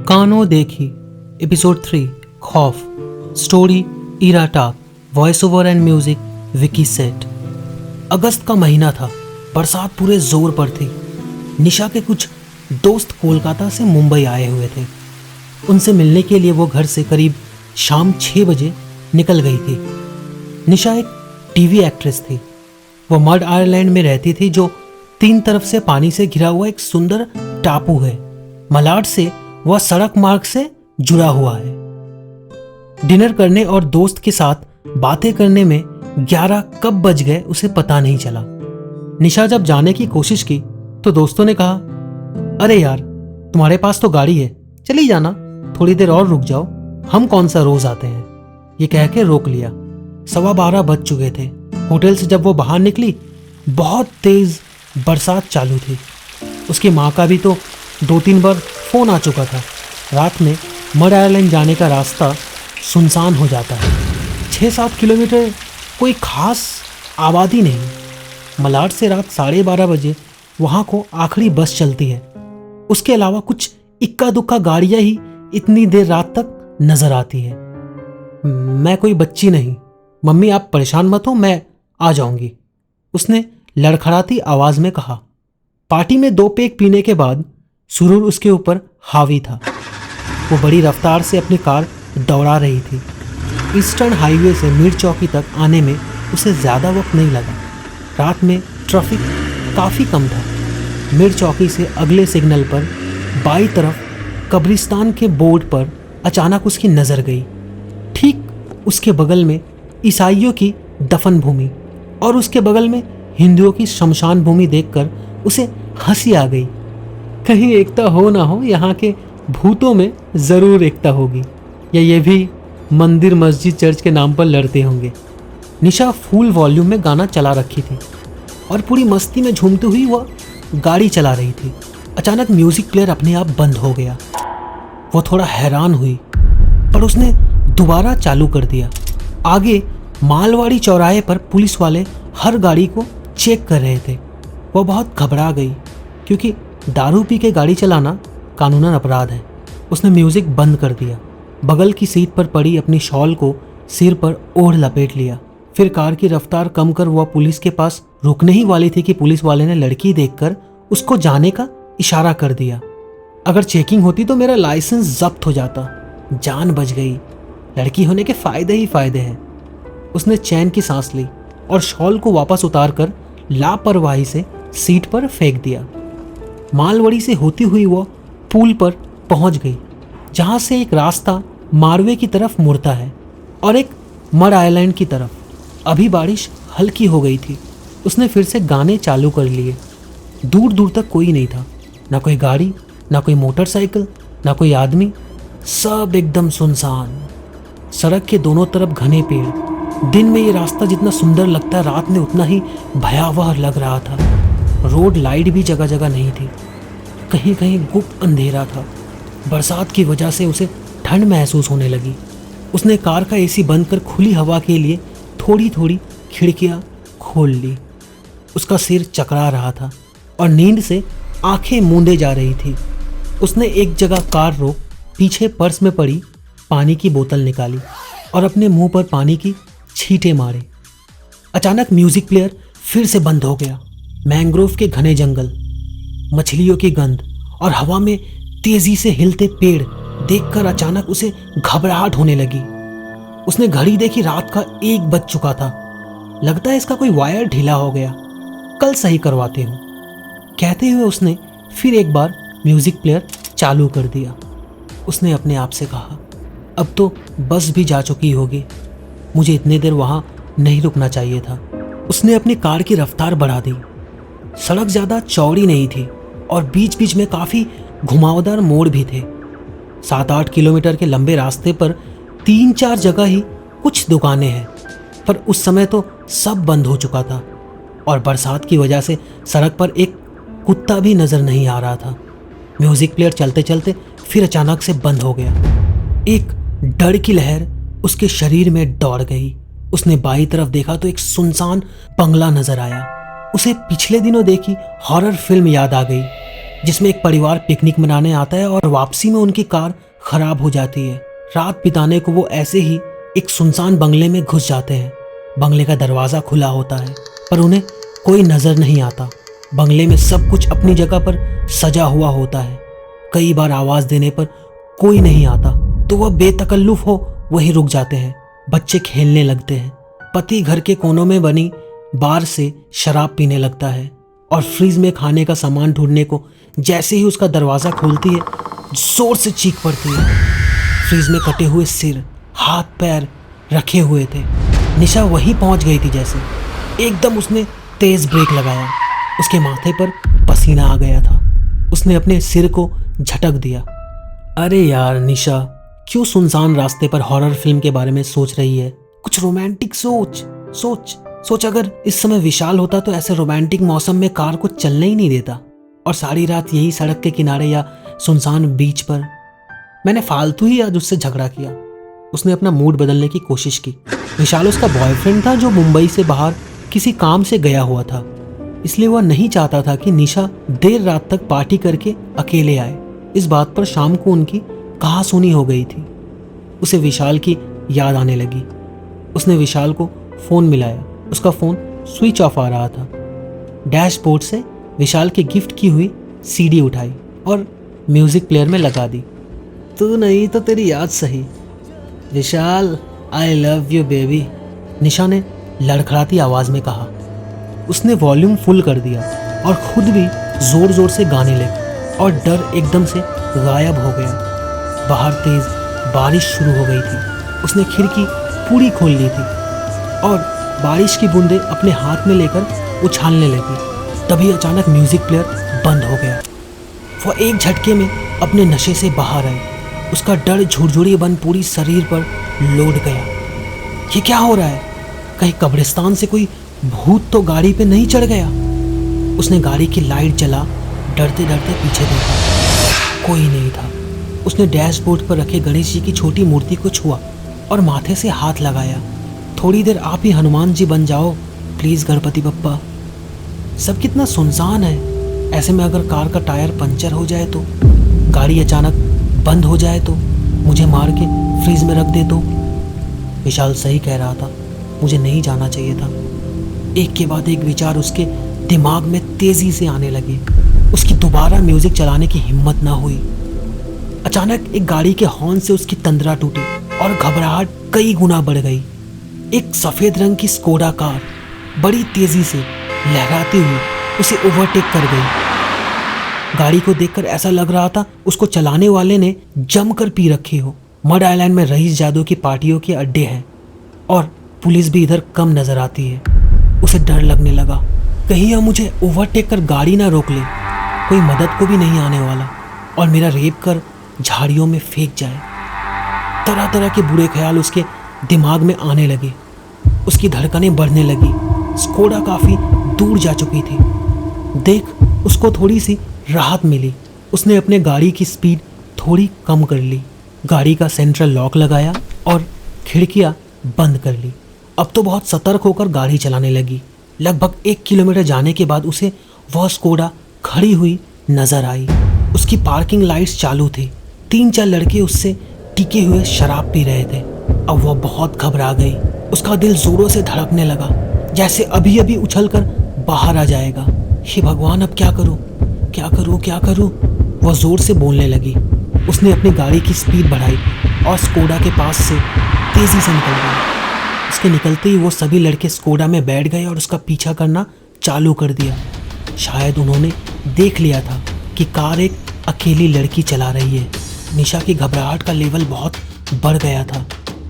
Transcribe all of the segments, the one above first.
कानो देखी एपिसोड 3 खौफ। स्टोरी ईरा टाक। वॉइस ओवर एंड म्यूजिक विकी सेट। अगस्त का महीना था। बरसात पूरे जोर पर थी। निशा के कुछ दोस्त कोलकाता से मुंबई आए हुए थे। उनसे मिलने के लिए वो घर से करीब शाम 6 बजे निकल गई थी। निशा एक टीवी एक्ट्रेस थी। वो मड आयरलैंड में रहती थी, जो 3 तरफ से पानी से घिरा हुआ एक सुंदर टापू है। मलाड से वह सड़क मार्ग से जुड़ा हुआ है। डिनर करने और दोस्त के साथ बातें करने में 11 कब बज गए उसे पता नहीं चला। निशा जब जाने की कोशिश की तो दोस्तों ने कहा, अरे यार, तुम्हारे पास तो गाड़ी है, चली जाना, थोड़ी देर और रुक जाओ, हम कौन सा रोज आते हैं। ये कह के रोक लिया। 12:15 बज चुके थे। होटल से जब वो बाहर निकली, बहुत तेज बरसात चालू थी। उसकी माँ का भी तो 2-3 बार फोन आ चुका था। रात में मड आयरलैंड जाने का रास्ता सुनसान हो जाता है। 6-7 किलोमीटर, कोई खास आबादी नहीं। मलाड से रात 12:30 बजे वहाँ को आखिरी बस चलती है। उसके अलावा कुछ इक्का दुक्का गाड़ियाँ ही इतनी देर रात तक नजर आती है। मैं कोई बच्ची नहीं, मम्मी आप परेशान मत हो, मैं आ जाऊंगी, उसने लड़खड़ाती आवाज में कहा। पार्टी में 2 पेग पीने के बाद सुरूर उसके ऊपर हावी था। वो बड़ी रफ्तार से अपनी कार दौड़ा रही थी। ईस्टर्न हाईवे से मीर चौकी तक आने में उसे ज़्यादा वक्त नहीं लगा। रात में ट्रैफिक काफ़ी कम था। मीर चौकी से अगले सिग्नल पर बाईं तरफ कब्रिस्तान के बोर्ड पर अचानक उसकी नज़र गई। ठीक उसके बगल में ईसाइयों की दफन भूमि और उसके बगल में हिंदुओं की शमशान भूमि देखकर उसे हंसी आ गई। कहीं एकता हो ना हो, यहाँ के भूतों में ज़रूर एकता होगी, या ये भी मंदिर मस्जिद चर्च के नाम पर लड़ते होंगे। निशा फुल वॉल्यूम में गाना चला रखी थी और पूरी मस्ती में झूमती हुई वह गाड़ी चला रही थी। अचानक म्यूजिक प्लेयर अपने आप बंद हो गया। वो थोड़ा हैरान हुई, पर उसने दोबारा चालू कर दिया। आगे मालवाड़ी चौराहे पर पुलिस वाले हर गाड़ी को चेक कर रहे थे। वह बहुत घबरा गई, क्योंकि दारू पी के गाड़ी चलाना कानूनन अपराध है। उसने म्यूजिक बंद कर दिया। बगल की सीट पर पड़ी अपनी शॉल को सिर पर ओढ़ लपेट लिया। फिर कार की रफ्तार कम कर वह पुलिस के पास रुकने ही वाली थी कि पुलिस वाले ने लड़की देखकर उसको जाने का इशारा कर दिया। अगर चेकिंग होती तो मेरा लाइसेंस जब्त हो जाता। जान बच गई। लड़की होने के फायदे ही फायदे हैं। उसने चैन की सांस ली और शॉल को वापस उतारकर लापरवाही से सीट पर फेंक दिया। मालवड़ी से होती हुई वो पुल पर पहुंच गई, जहां से एक रास्ता मारवे की तरफ मुड़ता है और एक मड आइलैंड की तरफ। अभी बारिश हल्की हो गई थी। उसने फिर से गाने चालू कर लिए। दूर दूर तक कोई नहीं था, ना कोई गाड़ी, ना कोई मोटरसाइकिल, ना कोई आदमी। सब एकदम सुनसान। सड़क के दोनों तरफ घने पेड़। दिन में ये रास्ता जितना सुंदर लगता है, रात में उतना ही भयावह लग रहा था। रोड लाइट भी जगह जगह नहीं थी। कहीं कहीं गुप्त अंधेरा था। बरसात की वजह से उसे ठंड महसूस होने लगी। उसने कार का एसी बंद कर खुली हवा के लिए थोड़ी थोड़ी खिड़कियां खोल ली। उसका सिर चकरा रहा था और नींद से आंखें मूंदे जा रही थी। उसने एक जगह कार रोक पीछे पर्स में पड़ी पानी की बोतल निकाली और अपने मुंह पर पानी की छींटे मारे। अचानक म्यूजिक प्लेयर फिर से बंद हो गया। मैंग्रोव के घने जंगल, मछलियों की गंध और हवा में तेजी से हिलते पेड़ देखकर अचानक उसे घबराहट होने लगी। उसने घड़ी देखी, रात का 1 बज चुका था। लगता है इसका कोई वायर ढीला हो गया, कल सही करवाते हूँ, कहते हुए उसने फिर एक बार म्यूजिक प्लेयर चालू कर दिया। उसने अपने आप से कहा, अब तो बस भी जा चुकी होगी, मुझे इतनी देर वहाँ नहीं रुकना चाहिए था। उसने अपनी कार की रफ्तार बढ़ा दी। सड़क ज़्यादा चौड़ी नहीं थी और बीच बीच में काफ़ी घुमावदार मोड़ भी थे। 7-8 किलोमीटर के लंबे रास्ते पर 3-4 जगह ही कुछ दुकानें हैं, पर उस समय तो सब बंद हो चुका था और बरसात की वजह से सड़क पर एक कुत्ता भी नज़र नहीं आ रहा था। म्यूज़िक प्लेयर चलते चलते फिर अचानक से बंद हो गया। एक डर की लहर उसके शरीर में दौड़ गई। उसने बाईं तरफ देखा तो एक सुनसान बंगला नजर आया। उसे पिछले दिनों देखी हॉरर फिल्म याद आ गई। जिसमें एक परिवार पिकनिक मनाने आता है और वापसी में उनकी कार खराब हो जाती है। रात बिताने को वो ऐसे ही एक सुनसान बंगले में घुस जाते हैं। बंगले का दरवाज़ा खुला होता है पर उन्हें कोई नज़र नहीं आता। बंगले में सब कुछ अपनी जगह पर सजा हुआ होता है। कई बार आवाज़ देने पर कोई नहीं आता तो वह बेतकल्लुफ हो वहीं रुक जाते हैं। बच्चे खेलने लगते हैं। पति घर के कोनों में बनी बार से शराब पीने लगता है और फ्रिज में खाने का सामान ढूंढने को जैसे ही उसका दरवाज़ा खोलती है जोर से चीख पड़ती है। फ्रिज में कटे हुए सिर, हाथ पैर रखे हुए थे। निशा वहीं पहुंच गई थी जैसे। एकदम उसने तेज ब्रेक लगाया। उसके माथे पर पसीना आ गया था। उसने अपने सिर को झटक दिया। अरे यार निशा, क्यों सुनसान रास्ते पर हॉरर फिल्म के बारे में सोच रही है? कुछ रोमांटिक सोच सोच सोच। अगर इस समय विशाल होता तो ऐसे रोमांटिक मौसम में कार को चलने ही नहीं देता और सारी रात यही सड़क के किनारे या सुनसान बीच पर। मैंने फालतू ही आज उससे झगड़ा किया। उसने अपना मूड बदलने की कोशिश की। विशाल उसका बॉयफ्रेंड था जो मुंबई से बाहर किसी काम से गया हुआ था, इसलिए वह नहीं चाहता था कि निशा देर रात तक पार्टी करके अकेले आए। इस बात पर शाम को उनकी कहासुनी हो गई थी। उसे विशाल की याद आने लगी। उसने विशाल को फ़ोन मिलाया। उसका फ़ोन स्विच ऑफ आ रहा था। डैशबोर्ड से विशाल के गिफ्ट की हुई सीडी उठाई और म्यूज़िक प्लेयर में लगा दी। तू नहीं तो तेरी याद सही। विशाल, आई लव यू बेबी, निशा ने लड़खड़ाती आवाज़ में कहा। उसने वॉल्यूम फुल कर दिया और खुद भी ज़ोर ज़ोर से गाने लगी और डर एकदम से गायब हो गया। बाहर तेज़ बारिश शुरू हो गई थी। उसने खिड़की पूरी खोल ली थी और बारिश की बूंदें अपने हाथ में लेकर उछालने लगी। तभी अचानक म्यूज़िक प्लेयर बंद हो गया। वह एक झटके में अपने नशे से बाहर आए। उसका डर झुरझुरी बन पूरी शरीर पर लौट गया। ये क्या हो रहा है? कहीं कब्रिस्तान से कोई भूत तो गाड़ी पे नहीं चढ़ गया? उसने गाड़ी की लाइट जला डरते डरते पीछे देखा। कोई नहीं था। उसने डैशबोर्ड पर रखे गणेश जी की छोटी मूर्ति को छुआ और माथे से हाथ लगाया। थोड़ी देर आप ही हनुमान जी बन जाओ प्लीज़ गणपति बप्पा। सब कितना सुनसान है। ऐसे में अगर कार का टायर पंचर हो जाए तो, गाड़ी अचानक बंद हो जाए तो, मुझे मार के फ्रीज में रख दे तो। विशाल सही कह रहा था, मुझे नहीं जाना चाहिए था। एक के बाद एक विचार उसके दिमाग में तेजी से आने लगे। उसकी दोबारा म्यूजिक चलाने की हिम्मत ना हुई। अचानक एक गाड़ी के हॉर्न से उसकी तंद्रा टूटी और घबराहट कई गुना बढ़ गई। एक सफेद रंग की स्कोडा कार बड़ी तेजी से लहराती हुई उसे ओवरटेक कर गई। गाड़ी को देखकर ऐसा लग रहा था उसको चलाने वाले ने जमकर पी रखी हो। मड आइलैंड में रईस जादू की पार्टियों के अड्डे हैं और पुलिस भी इधर कम नजर आती है। उसे डर लगने लगा, कहीं यह मुझे ओवरटेक कर गाड़ी ना रोक ले। कोई मदद को भी नहीं आने वाला और मेरा रेप कर झाड़ियों में फेंक जाए। तरह तरह के बुरे ख्याल उसके दिमाग में आने लगे। उसकी धड़कनें बढ़ने लगी। स्कोडा काफ़ी दूर जा चुकी थी। देख उसको थोड़ी सी राहत मिली। उसने अपने गाड़ी की स्पीड थोड़ी कम कर ली, गाड़ी का सेंट्रल लॉक लगाया और खिड़कियां बंद कर ली। अब तो बहुत सतर्क होकर गाड़ी चलाने लगी। लगभग 1 किलोमीटर जाने के बाद उसे वह स्कोडा खड़ी हुई नजर आई। उसकी पार्किंग लाइट्स चालू थी। 3-4 लड़के उससे टिके हुए शराब पी रहे थे। अब वह बहुत घबरा गई। उसका दिल जोरों से धड़कने लगा, जैसे अभी अभी उछलकर बाहर आ जाएगा। हे भगवान, अब क्या करूं, क्या करूं, क्या करूं? वह जोर से बोलने लगी। उसने अपनी गाड़ी की स्पीड बढ़ाई और स्कोडा के पास से तेजी से निकल गई। उसके निकलते ही वो सभी लड़के स्कोडा में बैठ गए और उसका पीछा करना चालू कर दिया। शायद उन्होंने देख लिया था कि कार एक अकेली लड़की चला रही है। निशा की घबराहट का लेवल बहुत बढ़ गया था।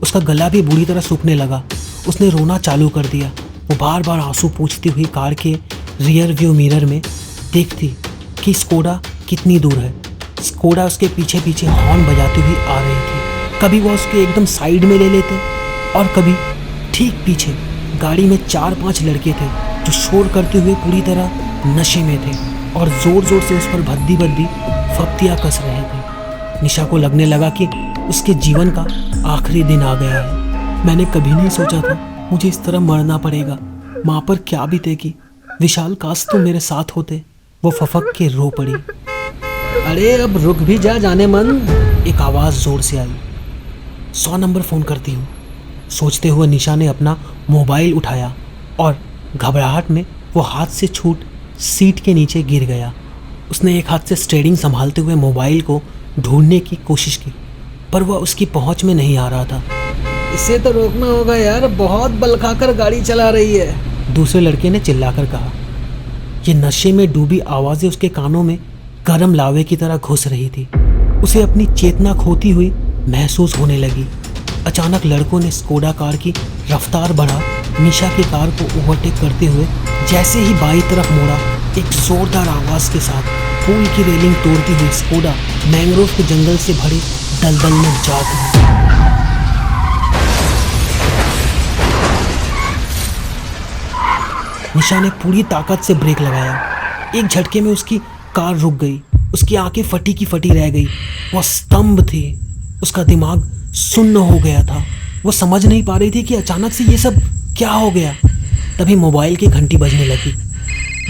उसका गला भी बुरी तरह सूखने लगा। उसने रोना चालू कर दिया। वो बार बार आंसू पोंछती हुई कार के रियर व्यू मिरर में देखती कि स्कोडा कितनी दूर है। स्कोडा उसके पीछे पीछे हॉर्न बजाती हुई आ रही थी। कभी वह उसके एकदम साइड में ले लेते और कभी ठीक पीछे। गाड़ी में 4-5 लड़के थे जो शोर करते हुए पूरी तरह नशे में थे और ज़ोर ज़ोर से उस पर भद्दी भद्दी फप्तियाँ कस रहे थे। निशा को लगने लगा कि उसके जीवन का आखिरी दिन आ गया है। मैंने कभी नहीं सोचा था मुझे इस तरह मरना पड़ेगा। माँ पर क्या बीतेगी। विशाल, काश तुम मेरे साथ होते। वो फफक के रो पड़ी। अरे अब रुक भी जा जाने मन, एक आवाज़ जोर से आई। 100 नंबर फ़ोन करती हूँ, सोचते हुए निशा ने अपना मोबाइल उठाया और घबराहट में वो हाथ से छूट सीट के नीचे गिर गया। उसने एक हाथ से स्टीयरिंग संभालते हुए मोबाइल को ढूंढने की कोशिश की, पर वह उसकी पहुंच में नहीं आ रहा था। इसे तो रोकना होगा यार, बहुत बल खाकर गाड़ी चला रही है, दूसरे लड़के ने चिल्लाकर कहा। ये नशे में डूबी आवाज़ें उसके कानों में गर्म लावे की तरह घुस रही थी। उसे अपनी चेतना खोती हुई महसूस होने लगी। अचानक लड़कों ने स्कोडा कार की रफ्तार बढ़ा निशा की कार को ओवरटेक करते हुए जैसे ही बाईं तरफ मोड़ा, एक जोरदार आवाज़ के साथ पुल की रेलिंग तोड़ती हुई स्कोडा मैंग्रोव के जंगल से भरे दलदल में जा गिरी। निशा ने पूरी ताकत से ब्रेक लगाया। एक झटके में उसकी कार रुक गई। उसकी आंखें फटी की फटी रह गई। वह स्तंभ थी। उसका दिमाग सुन्न हो गया था। वो समझ नहीं पा रही थी कि अचानक से ये सब क्या हो गया। तभी मोबाइल की घंटी बजने लगी।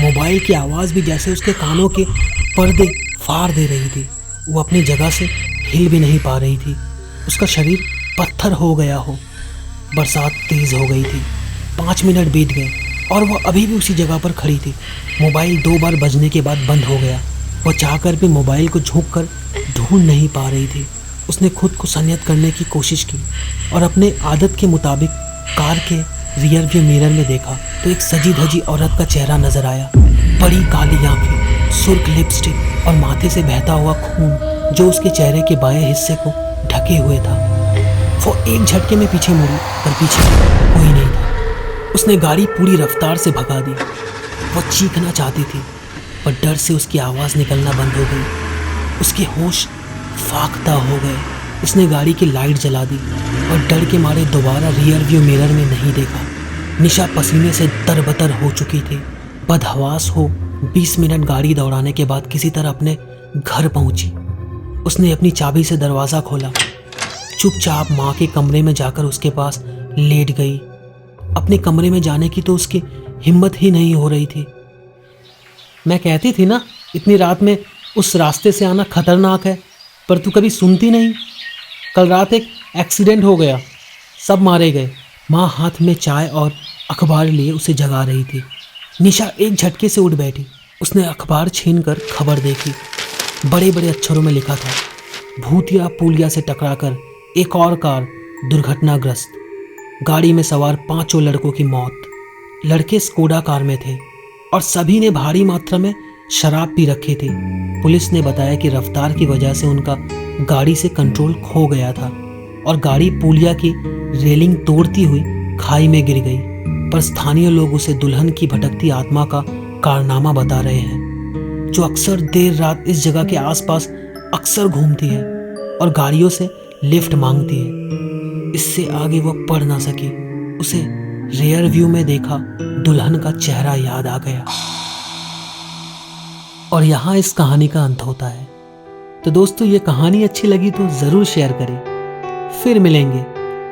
मोबाइल की आवाज़ भी जैसे उसके कानों के पर्दे फाड़ दे रही थी। वो अपनी जगह से हिल भी नहीं पा रही थी। उसका शरीर पत्थर हो गया हो। बरसात तेज़ हो गई थी। 5 मिनट बीत गए और वह अभी भी उसी जगह पर खड़ी थी। मोबाइल 2 बार बजने के बाद बंद हो गया। वह चाहकर भी मोबाइल को झुक कर ढूंढ नहीं पा रही थी। उसने खुद को संयत करने की कोशिश की और अपने आदत के मुताबिक कार के रियर व्यू मिरर में देखा तो एक सजी धजी औरत का चेहरा नजर आया। बड़ी काली आंखें, सुर्ख लिपस्टिक और माथे से बहता हुआ खून जो उसके चेहरे के बाएं हिस्से को ढके हुए था। वो एक झटके में पीछे मुड़ी, पर पीछे कोई नहीं था। उसने गाड़ी पूरी रफ्तार से भगा दी। वो चीखना चाहती थी, पर डर से उसकी आवाज़ निकलना बंद हो गई। उसके होश फाख्ता हो गए। उसने गाड़ी की लाइट जला दी और डर के मारे दोबारा रियर व्यू मिरर में नहीं देखा। निशा पसीने से तरबतर हो चुकी थी। बदहवास हो 20 मिनट गाड़ी दौड़ाने के बाद किसी तरह अपने घर पहुंची। उसने अपनी चाबी से दरवाज़ा खोला। चुपचाप माँ के कमरे में जाकर उसके पास लेट गई। अपने कमरे में जाने की तो उसकी हिम्मत ही नहीं हो रही थी। मैं कहती थी ना, इतनी रात में उस रास्ते से आना खतरनाक है, पर तू कभी सुनती नहीं। कल रात एक एक्सीडेंट हो गया, सब मारे गए। माँ हाथ में चाय और अखबार लिए उसे जगा रही थी। निशा एक झटके से उठ बैठी। उसने अखबार छीनकर खबर देखी। बड़े बड़े अक्षरों में लिखा था, भूतिया पुलिया से टकराकर एक और कार दुर्घटनाग्रस्त, गाड़ी में सवार 5 लड़कों की मौत। लड़के स्कोडा कार में थे और सभी ने भारी मात्रा में शराब पी रखी थी। पुलिस ने बताया कि रफ्तार की वजह से उनका गाड़ी से कंट्रोल खो गया था और गाड़ी पुलिया की रेलिंग तोड़ती हुई खाई में गिर गई। पर स्थानीय लोग उसे दुल्हन की भटकती आत्मा का कारनामा बता रहे हैं, जो अक्सर देर रात इस जगह के आसपास अक्सर घूमती है और गाड़ियों से लिफ्ट मांगती है। इससे आगे वह पढ़ ना सकी। उसे रियर व्यू में देखा दुल्हन का चेहरा याद आ गया। और यहाँ इस कहानी का अंत होता है। तो दोस्तों, ये कहानी अच्छी लगी तो ज़रूर शेयर करें। फिर मिलेंगे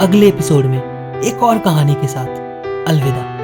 अगले एपिसोड में एक और कहानी के साथ। अलविदा।